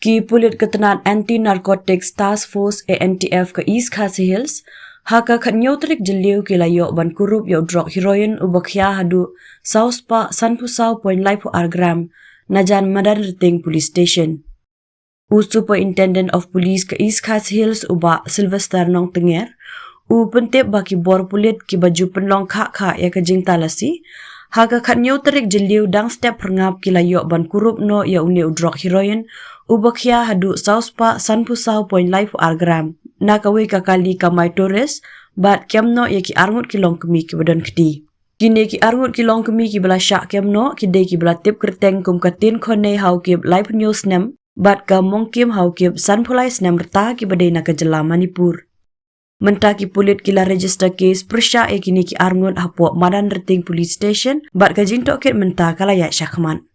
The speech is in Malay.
Ki pulit ketenan Anti-Narcotics Task Force ANTF ke East Khasi Hills, haka khatnyau trik jeliu ki layok ban kuurp yo drok heroin ubakhya hadu sauspa sanpusau point laipu argram najan madan riting police station. Superintendent of Police ke East Khasi Hills uba Sylvester nong tenger, pentip baki bor pulit ki baju penlong kha ya ke jing talasi, haka khatnyau trik jeliu dang step perngap ki layok ban kuurp no ya uni drok heroin ubakhya hadu sauspa sanpusau point laipu argram. Nakawi kakali kamai tourist bat kiamno ya ki arngut ki longkmie ki badan kedi. Kini ki arngut ki longkmie ki bela Shah kiamno ki de ki bela tip kerteng kum katin khone hau ki live news nem bat ka mongkim hau ki sanpulai snem rta ki badai na kejela Manipur. Mentah ki pulit ki la register case persya ya kini ki arngut hapo madan rating police station bat ka jintok kit mentah kalaya Syahman.